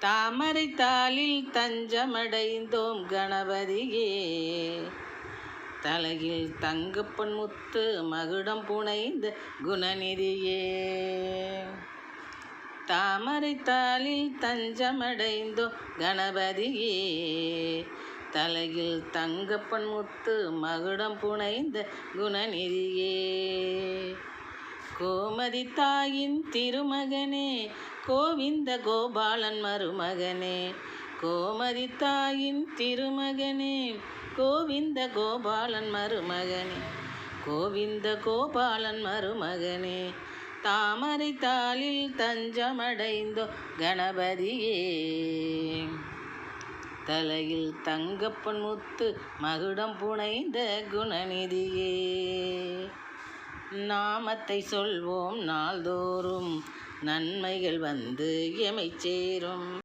தாமரை தாளில் தஞ்சமடைந்தோம் கணபதியே. தலையில் தங்கப்பன் முத்து மகுடம் புனைந்த குணநிதியே. தாமரை தாளில் தஞ்சமடைந்தோம் கணபதியே. தலையில் தங்கப்பன் முத்து மகுடம் புனைந்த குணநிதியே. கோமதி தாயின் திருமகனே கோவிந்த கோபாலன் மருமகனே. கோமதி தாயின் திருமகனே கோவிந்த கோபாலன் மருமகனே. கோவிந்த கோபாலன் மருமகனே. தாமரை தாளில் தஞ்சமடைந்தோ கணபதியே. தலையில் தங்கப்பன் முத்து மகுடம் புனைந்த குணநிதியே. நாமத்தை சொல்வோம் நாள்தோறும் நன்மைகள் வந்து எமை சேரும்.